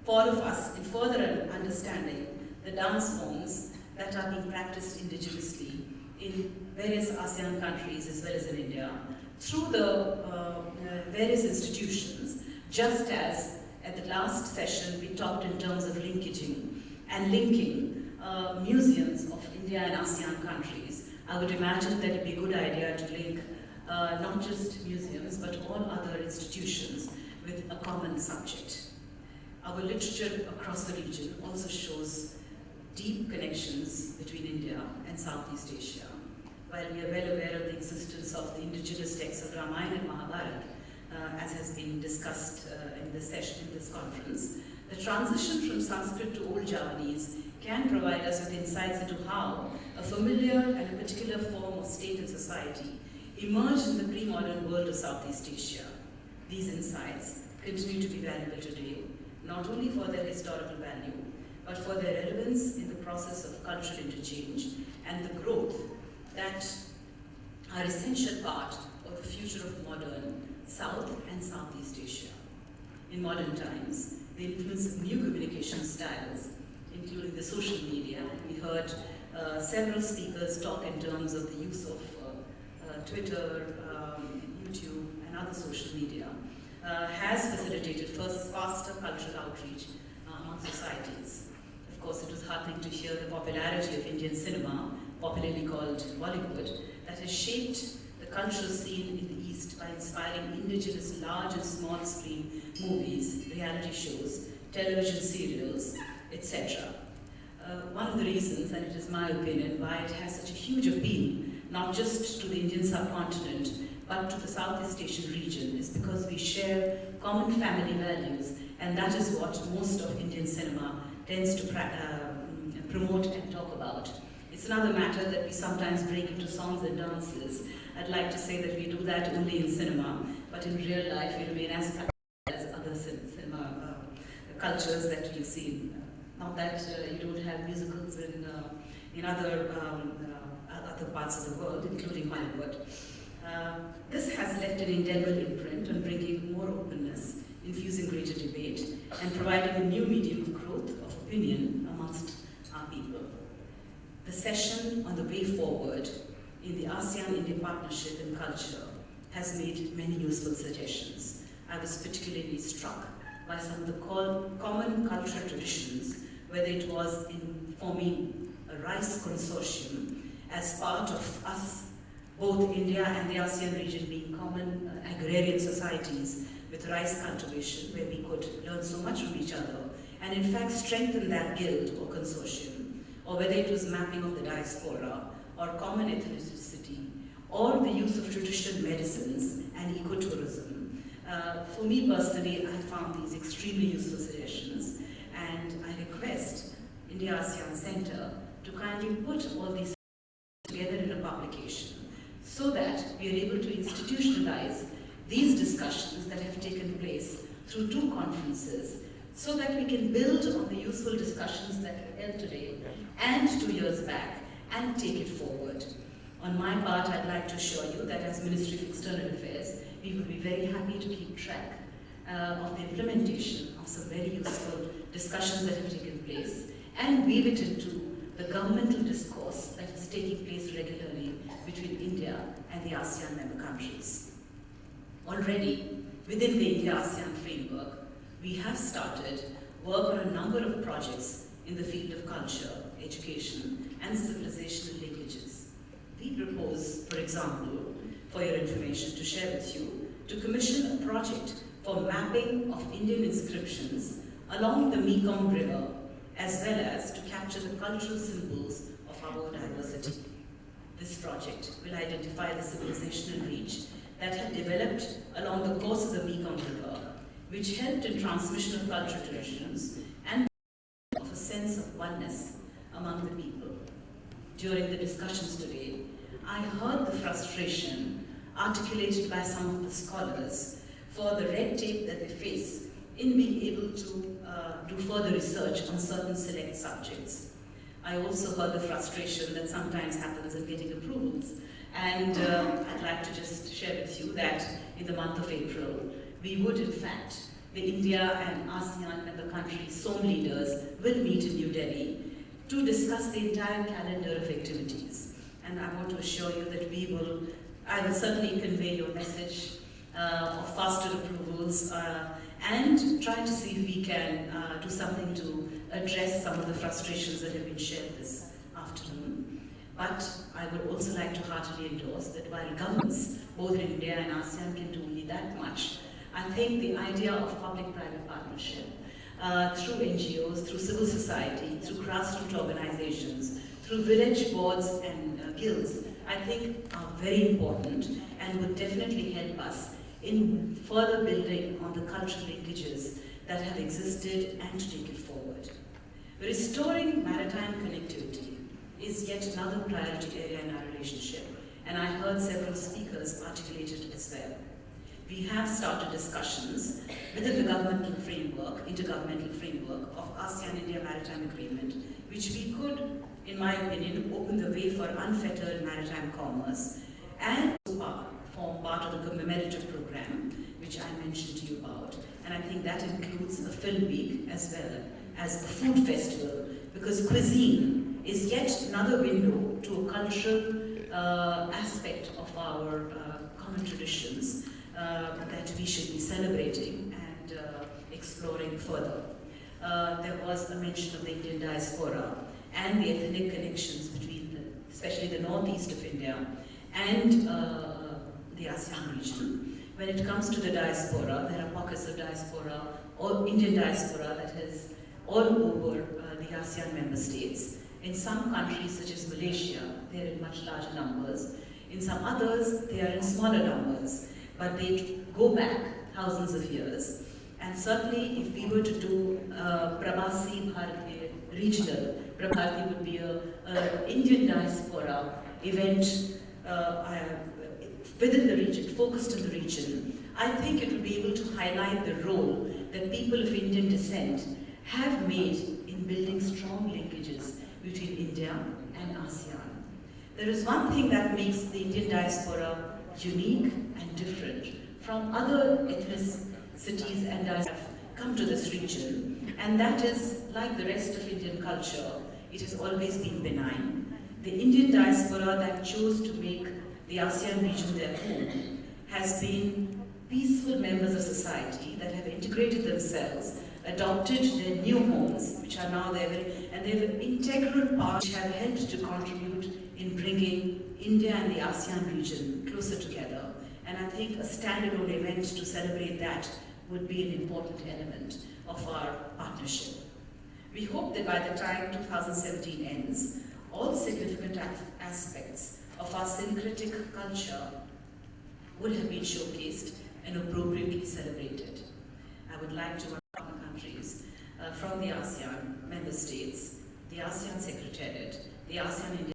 all of us in further understanding the dance forms that are being practiced indigenously in various ASEAN countries as well as in India through the various institutions, just as at the last session we talked in terms of linkaging and linking museums of India and ASEAN countries. I would imagine that it would be a good idea to link not just museums but all other institutions with a common subject. Our literature across the region also shows deep connections between India and Southeast Asia. While we are well aware of the existence of the indigenous texts of Ramayana and Mahabharata, as has been discussed in this session, in this conference, the transition from Sanskrit to Old Javanese can provide us with insights into how a familiar and a particular form of state and society emerged in the pre-modern world of Southeast Asia. These insights continue to be valuable today, not only for their historical value, but for their relevance in the process of cultural interchange and the growth that are essential part of the future of modern South and Southeast Asia. In modern times, the influence of new communication styles, including the social media, we heard several speakers talk in terms of the use of Twitter, YouTube, and other social media, has facilitated faster cultural outreach among societies. Of course, it was heartening to hear the popularity of Indian cinema popularly called Bollywood, that has shaped the cultural scene in the East by inspiring indigenous large and small screen movies, reality shows, television serials, etc. One of the reasons, and it is my opinion, why it has such a huge appeal, not just to the Indian subcontinent, but to the Southeast Asian region, is because we share common family values, and that is what most of Indian cinema tends to promote and talk about. It's another matter that we sometimes break into songs and dances. I'd like to say that we do that only in cinema, but in real life we remain as other cinema cultures that you see. Not that you don't have musicals in other parts of the world, including Hollywood. This has left an indelible imprint on bringing more openness, infusing greater debate, and providing a new medium of growth of opinion amongst our people. The session on the way forward in the ASEAN-India partnership in culture has made many useful suggestions. I was particularly struck by some of the common cultural traditions, whether it was in forming a rice consortium as part of us, both India and the ASEAN region being common agrarian societies with rice cultivation, where we could learn so much from each other, and in fact strengthen that guild or consortium, or whether it was mapping of the diaspora, or common ethnicity, or the use of traditional medicines and ecotourism. For me personally, I found these extremely useful suggestions, and I request India ASEAN Center to kindly put all these together in a publication so that we are able to institutionalize these discussions that have taken place through 2 conferences, so that we can build on the useful discussions that were held today and 2 years back and take it forward. On my part, I'd like to assure you that as Ministry of External Affairs, we would be very happy to keep track of the implementation of some very useful discussions that have taken place and weave it into the governmental discourse that is taking place regularly between India and the ASEAN member countries. Already, within the India-ASEAN framework, we have started work on a number of projects in the field of culture, education, and civilizational linkages. We propose, for example, for your information to share with you, to commission a project for mapping of Indian inscriptions along the Mekong River, as well as to capture the cultural symbols of our diversity. This project will identify the civilizational reach that had developed along the course of the Mekong River, which helped in transmission of cultural traditions and of a sense of oneness among the people. During the discussions today, I heard the frustration articulated by some of the scholars for the red tape that they face in being able to do further research on certain select subjects. I also heard the frustration that sometimes happens in getting approvals. And I'd like to just share with you that in the month of April, we would in fact, the India and ASEAN member countries, SOM leaders will meet in New Delhi to discuss the entire calendar of activities. And I want to assure you that I will certainly convey your message of faster approvals and try to see if we can do something to address some of the frustrations that have been shared this afternoon. But I would also like to heartily endorse that while governments, both in India and ASEAN, can do only that much, I think the idea of public-private partnership through NGOs, through civil society, through grassroots organizations, through village boards and guilds, I think are very important and would definitely help us in further building on the cultural linkages that have existed and to take it forward. Restoring maritime connectivity is yet another priority area in our relationship, and I heard several speakers articulate it as well. We have started discussions within the governmental framework, intergovernmental framework of ASEAN-India Maritime Agreement, which we could, in my opinion, open the way for unfettered maritime commerce and form part of the commemorative program, which I mentioned to you about. And I think that includes a film week as well as a food festival, because cuisine is yet another window to a cultural aspect of our common traditions that we should be celebrating and exploring further. There was a mention of the Indian diaspora and the ethnic connections between the especially the northeast of India, and the ASEAN region. When it comes to the diaspora, there are pockets of diaspora, or Indian diaspora that is all over the ASEAN member states. In some countries such as Malaysia, they are in much larger numbers. In some others, they are in smaller numbers, but they go back thousands of years. And certainly, if we were to do Pravasi Bharatiya regional, Prabhati would be an Indian diaspora event within the region, focused on the region. I think it will be able to highlight the role that people of Indian descent have made in building strong linkages between India and ASEAN. There is one thing that makes the Indian diaspora unique and different from other ethnicities and diasporas that have come to this region, and that is, like the rest of Indian culture, it has always been benign. The Indian diaspora that chose to make the ASEAN region their home has been peaceful members of society that have integrated themselves, adopted their new homes, which are now there, and they have an integral part which have helped to contribute in bringing India and the ASEAN region closer together. And I think a standalone event to celebrate that would be an important element of our partnership. We hope that by the time 2017 ends, all significant aspects of our syncretic culture would have been showcased and appropriately celebrated. I would like to welcome countries from the ASEAN member states, the ASEAN Secretariat, the ASEAN India